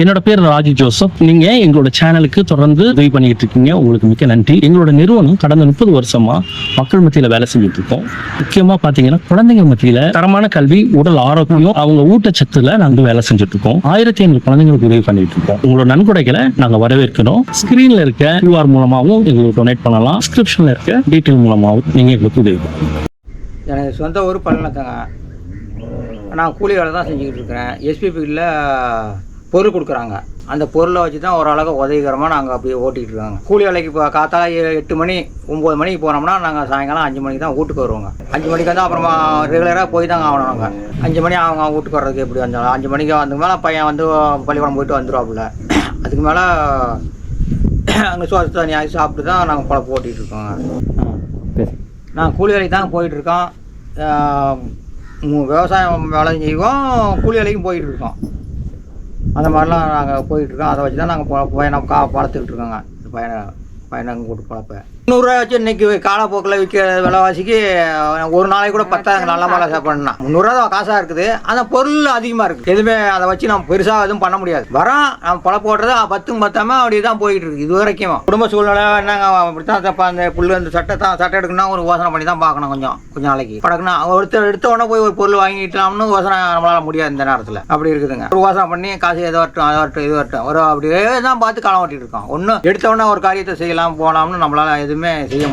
என்னோட பேர் ராஜி ஜோசப். நீங்க எங்களோட சேனலுக்கு தொடர்ந்து உதவி பண்ணிட்டு இருக்கீங்க, உங்களுக்கு மிக்க நன்றி. எங்களோட நிறுவனம் கடந்த 30 வருஷமா மக்கள் மத்தியில வேலை செஞ்சுட்டு இருக்கோம். முக்கியமா பாத்தீங்கன்னா குழந்தைங்க மத்தியில தரமான கல்வி, உடல் ஆரோக்கியம், அவங்க ஊட்டச்சத்துல நாங்க வேலை செஞ்சுட்டு இருக்கோம். 1500 குழந்தைங்களுக்கு உதவி பண்ணிட்டு இருக்கோம். உங்களோட நன்கொடைகளை நாங்க வரவேற்கிறோம். ஸ்கிரீன்ல இருக்க QR மூலமாகவும் எங்களுக்கு டொனேட் பண்ணலாம். டிஸ்கிரிப்ஷன்ல இருக்க டீட்டெயில் மூலமாகவும் நீங்க எங்களுக்கு உதவி பண்ணலாம். எனக்கு சொந்த ஊர் பழனத்தாங்க. நான் கூலி வேலை தான் செஞ்சுக்கிட்டு இருக்கிறேன். எஸ்பிபியில் பொருள் கொடுக்குறாங்க. அந்த பொருளை வச்சு தான் ஓரளவுக்கு உதவிகரமாக நாங்கள் அப்படியே ஓட்டிகிட்டு இருக்காங்க. கூலி வேலைக்கு இப்போ காத்தால 8 மணி 9 மணிக்கு போனோம்னா நாங்கள் சாயங்காலம் 5 மணிக்கு தான் வீட்டுக்கு வருவோங்க. 5 மணிக்கு வந்து அப்புறமா ரெகுலராக போய் தாங்க ஆகணும். நாங்கள் 5 மணி அவங்க வீட்டுக்கு வர்றதுக்கு எப்படி வந்தாலும் 5 மணிக்கு அதுக்கு மேலே பையன் வந்து பள்ளிக்கூடம் போயிட்டு வந்துடுவாப்புல. அதுக்கு மேலே அங்கே சோறு தண்ணி ஆகி சாப்பிட்டு தான் நாங்கள் பழப்பு ஓட்டிகிட்டு இருக்கோங்க. நான் கூலி வேலைக்கு தாங்க போயிட்டுருக்கோம். விவசாயம் வேலையும் செய்வோம், கூலி வேலைக்கும் போயிட்டு இருக்கோம். அந்த மாதிரிலாம் நாங்கள் போயிட்டுருக்கோம். அதை வச்சு தான் நாங்கள் பையனை வளர்த்துக்கிட்டு இருக்கோங்க. பையனை கூட்டு பழப்பேன். 100 ரூபா வச்சு இன்றைக்கி காலப்போக்கில் விற்கிற விலைவாசிக்கு ஒரு நாளைக்கு கூட 10,000 நல்ல மழை சாப்பிட்ணுன்னா 300 ரூபா காசாக இருக்குது. ஆனால் பொருள் அதிகமாக இருக்குது. எதுவுமே அதை வச்சு நம்ம பெருசாக எதுவும் பண்ண முடியாது. வரோம் நம்ம பழப்பு ஓட்டுறது 10 பத்தாமல் அப்படி தான் போயிட்டு இருக்குது இது வரைக்கும். குடும்ப சூழ்நிலை என்னங்க அப்படி தான் தப்பா. அந்த புல் அந்த சட்டை எடுக்கணும்னா ஒரு யோசனை பண்ணி தான் பார்க்கணும். கொஞ்சம் நாளைக்கு படக்குனா எடுத்த உடனே போய் ஒரு பொருள் வாங்கிட்டலாம்னு யோசனை நம்மளால் முடியாது இந்த நேரத்தில். அப்படி இருக்குதுங்க. ஒரு யோசனை பண்ணி காசு எது வரட்டும் அது வரட்டும் இது வரட்டும் ஒரு அப்படியே தான் பார்த்து காலம் ஓட்டிகிட்டு இருக்கோம். ஒன்றும் எடுத்த உடனே ஒரு காரியத்தை செய்யலாம் போகலாம்னு நம்மளால் எதுவுமே செய்ய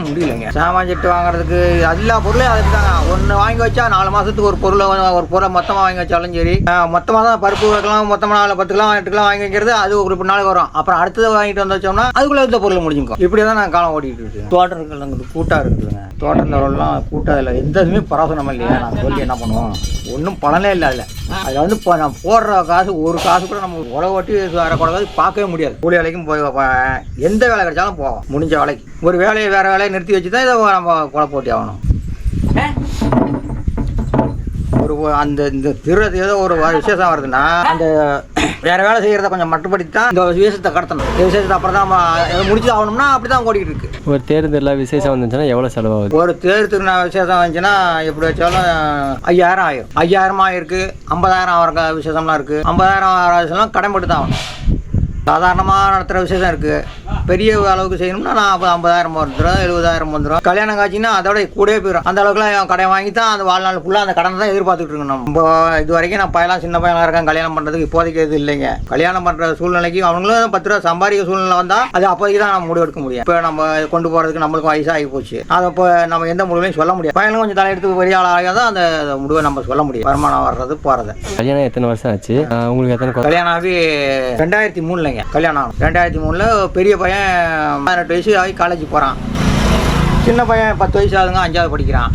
முடியலைங்க. சாமான் செட்டு வாங்குறதுக்கு எல்லா பொருளையும் அதுக்கு தாங்க. ஒன்று வாங்கி வச்சா 4 மாதத்துக்கு ஒரு பொருளை மொத்தமாக வாங்கி வச்சாலும் சரி, மொத்தமாக தான் பருப்பு வைக்கலாம். மொத்தமாக 4 10 கிலோ 8 கிலோ வாங்கி வைக்கிறது அது ஒரு நாளைக்கு வரும். அப்புறம் அடுத்தது வாங்கிட்டு வந்து வச்சோம்னா அதுக்குள்ளே இந்த பொருள் முடிஞ்சுக்கும். இப்படி தான் நான் காலம் ஓட்டிகிட்டு இருக்கேன். தோட்டம் இருக்கிறது கூட்டாக இருக்குதுங்க. தோட்டம் தோட்டம்லாம் கூட்டாக இல்லை, எந்த இதுவுமே பராசனமாக இல்லையா. நாங்கள் சொல்லி என்ன பண்ணுவோம், ஒன்றும் பலனே இல்லை. அதில் வந்து இப்போ நான் போடுற காசு ஒரு காசு கூட நம்ம உழவு ஓட்டி வர காசு பார்க்கவே முடியாது. கூலி வேலைக்கும் போய் எந்த வேலை கிடைச்சாலும் போவோம். முடிஞ்ச வேலைக்கு ஒரு வேலையை வேறு வேலையை நிறுத்தி வச்சு தான் இதை நம்ம குழப்ப போட்டி ஆகணும். அந்த இந்த திருறது ஏதோ ஒரு விசேஷம் வருதுன்னா அந்த வேற வேலை செய்யறத கொஞ்சம் மட்டுப்படுத்தி தான் இந்த விசேஷத்தை கடத்தணும். இந்த விசேஷத்தை அப்புறம் தான் முடிச்சு ஆகணும்னா அப்படி தான் ஓடிக்கிட்டு இருக்கு. ஒரு தேர்தல் விசேஷம் வந்துச்சுன்னா எவ்வளோ செலவாகுது? ஒரு திருநாள் விசேஷம் வந்துச்சுன்னா எப்படி வச்சாலும் 5000 ஆயிரும். 5000 ஆயிருக்கு. 50,000 ஆகிற விசேஷம்லாம் இருக்குது. 50,000 ஆகிற விசேஷம்லாம் கடன்பட்டு தான் ஆகணும். சாதாரணமாக நடத்துகிற விசேஷம் இருக்குது. பெரிய அளவுக்கு செய்யணும்னா நான் 50,000 வந்துடும், 70,000 வந்துடும். கல்யாணம் காட்சின்னா அதோட கூடவே போயிடும். அந்த அளவுக்குலாம் கடை வாங்கி தான் அந்த வாழ்நாள் ஃபுல்லாக அந்த கடனை தான் எதிர்பார்த்துட்டு இருக்கணும். நம்ம இது வரைக்கும் நான் பையலாம் சின்ன பையனாக இருக்கேன். கல்யாணம் பண்ணுறதுக்கு இப்போதைக்கு எது இல்லைங்க. கல்யாணம் பண்ணுற சூழ்நிலைக்கு அவங்களும் 10 ரூபா சம்பாதிக்க சூழ்நிலை வந்தால் அது அப்போதைக்கு தான் நம்ம முடிவு எடுக்க முடியும். இப்போ நம்ம கொண்டு போகிறதுக்கு நம்மளுக்கு வயசாகி போச்சு. அதை இப்போ நம்ம எந்த முடிவையும் சொல்ல முடியாது. பையனும் கொஞ்சம் தலையெடுத்து பெரிய ஆளாக தான் அந்த முடிவை நம்ம சொல்ல முடியும். வருமானம் வர்றது போகிறது. கல்யாணம் எத்தனை வருஷம் ஆச்சு உங்களுக்கு? எத்தனை கல்யாணம் ஆகி 2003 கல்யாணம் ஆகும். 2003 பெரிய பையன் 18 வயசு ஆகி காலேஜ் போகிறான். சின்ன பையன் 10 வயசு ஆகுதுங்க, 5ஆவது படிக்கிறான்.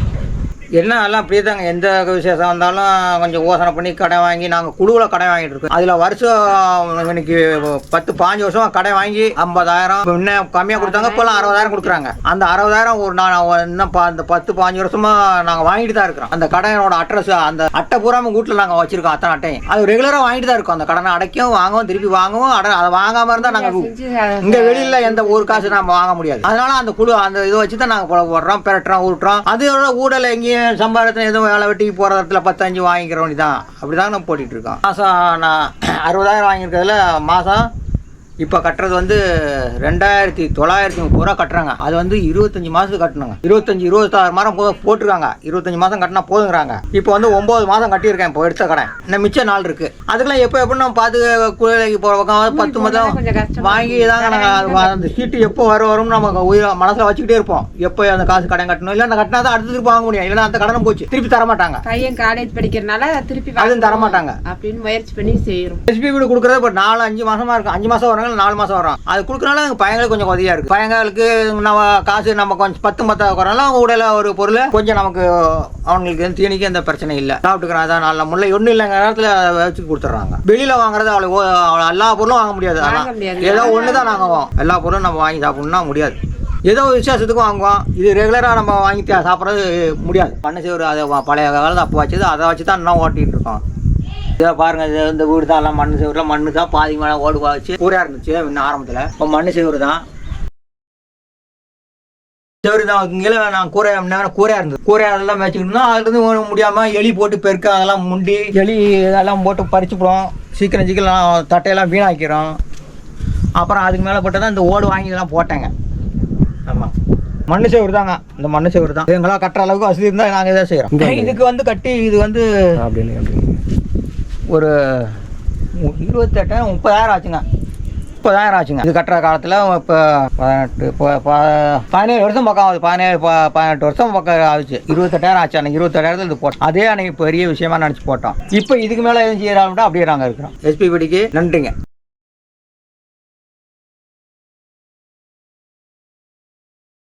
என்ன எல்லாம் அப்படியே தாங்க. எந்த விசேஷம் வந்தாலும் கொஞ்சம் யோசனை பண்ணி கடை வாங்கி நாங்கள் குழுவில் கடை வாங்கிட்டு இருக்கோம். அதில் வருஷம் இன்னைக்கு 10-15 வருஷம் கடை வாங்கி 50,000 இன்னும் கம்மியாக கொடுத்தாங்க. இப்போலாம் 60,000 கொடுக்குறாங்க. அந்த 60,000 ஒரு இன்னும் அந்த 10-15 வருஷமாக நாங்கள் வாங்கிட்டு தான் இருக்கிறோம். அந்த கடையோட அட்ரஸ் அந்த அட்டை பூரா வீட்டில் நாங்கள் வச்சிருக்கோம். அத்தனை அட்டையும் அது ரெகுலராக வாங்கிட்டு தான் இருக்கோம். அந்த கடனை அடைக்கவும் வாங்கவும் திருப்பி வாங்கவும் அதை வாங்காமல் இருந்தால் நாங்கள் இங்கே வெளியில் எந்த ஒரு காசு நம்ம வாங்க முடியாது. அதனால அந்த குழு அந்த இதை வச்சு தான் நாங்கள் போடுறோம், பெரட்டுறோம், ஊட்டுறோம். அதோட ஊடலை எங்கேயும் சம்பாரத்தை எதுவும் வேலை வெட்டிக்கு போகிற இடத்துல 10-5 வாங்கிக்கிற வேண்டி தான். அப்படி தான் நம்ம போட்டிகிட்டு இருக்கோம். மாதம் நான் 60,000 வாங்கியிருக்கிறதுல மாதம் இப்போ கட்டுறது வந்து 2,930 ரூபா கட்டுறாங்க. அது வந்து 25 மாதத்துக்கு கட்டணுங்க. 26 மாதம் போட்டிருக்காங்க. 25 மாதம் கட்டினா போதுங்கிறாங்க. இப்போ வந்து 9 மாதம் கட்டியிருக்கேன். இப்போ எடுத்த கடை இன்னும் மிச்சம் நாள் இருக்குது. அதுக்கெல்லாம் எப்போ நம்ம பார்த்து குழந்தைக்கு போகிற பக்கம் 10 மாதம் வாங்கி தாங்க நாங்கள் அந்த சீட்டு எப்போ வரும்னு நம்ம மனசில் வச்சுக்கிட்டே இருப்போம். எப்போ அந்த காசு கடன் கட்டணும், இல்லை அந்த கட்டினா தான் அடுத்து திருப்பி வாங்க முடியும். இல்லைன்னா அந்த கடனை போச்சு திருப்பி தரமாட்டாங்க. பையன் காலேஜ் படிக்கிறனால திருப்பி அதுவும் தரமாட்டாங்க அப்படின்னு முயற்சி பண்ணி செய்யறோம். எஸ்பி வீடு கொடுக்குறது இப்போ 4-5 மாதமாக இருக்கும். 5 மாதம் வராங்க, 4 மாதம் வரும். அது கொடுக்கறனால எங்கள் பையங்களுக்கு கொஞ்சம் உதவியாக இருக்குது. பையங்களுக்கு நம்ம காசு நம்ம கொஞ்சம் 10 குறைனால அவங்க உடல ஒரு பொருள் கொஞ்சம் நமக்கு அவங்களுக்கு தீனிக்கு எந்த பிரச்சனை இல்லை. சாப்பிட்டுக்கிறோம். அதான் நல்ல முல்லை ஒன்றும் இல்லைங்க நேரத்தில் வச்சு கொடுத்துட்றாங்க. வெளியில் வாங்குறது அவ்வளோ எல்லா பொருளும் வாங்க முடியாது. ஏதோ ஒன்று தான் நாங்கள் எல்லா பொருளும் நம்ம வாங்கி சாப்பிடணும்னா முடியாது. ஏதோ விசேஷத்துக்கும் வாங்குவோம். இது ரெகுலராக நம்ம வாங்கி சாப்பிட்றது முடியாது. மண்ணு செய்வது அதை பழைய காலத்தை அப்போ வச்சது அதை வச்சு தான் இன்னும் ஓட்டிகிட்டு இருக்கோம். இதை பாருங்கள், இந்த வீடு தான் எல்லாம் மண் செய்வரில் மண்ணு தான் பாதி மேலே ஓடு வச்சு பூரா இருந்துச்சு இன்னும் ஆரம்பத்தில். இப்போ மண் செய்வது தான். சரி தான் கீழே நான் கூரையாக இருந்தது. கூரை அதெல்லாம் மேய்ச்சிக்கிட்டு இருந்தோம். அதுலேருந்து முடியாமல் எலி போட்டு பெருக்க அதெல்லாம் முண்டி எலி இதெல்லாம் போட்டு பறிச்சுப்போம். சீக்கிரம் தட்டையெல்லாம் வீணாக்கிறோம். அப்புறம் அதுக்கு மேலே போட்டு தான் இந்த ஓடு வாங்கி இதெல்லாம் போட்டேங்க. ஆமாம், மண்ணு சேவரு தாங்க. இந்த மண்ணு சேவரு தான் எங்களால் கட்டுற அளவுக்கு வசதி இருந்தால் நாங்கள் இதை செய்கிறோம். இதுக்கு வந்து கட்டி இது வந்து ஒரு 28 30,000 ஆச்சுங்க. 30,000 ஆச்சுங்க. இது கட்டுற காலத்தில் இப்போ 17 வருஷம் பக்கம் ஆகுது. 18 வருஷம் பக்கம் ஆச்சு. 28,000 ஆச்சு. அன்னைக்கு 28,000 இது போட்டோம். அதே அன்னைக்கு பெரிய விஷயமா நினச்சி போட்டோம். இப்போ இதுக்கு மேலே எதுவும் செய்யறாங்கட்டா அப்படியே நாங்கள் இருக்கிறோம். எஸ்பிபிடிக்கு நன்றிங்க.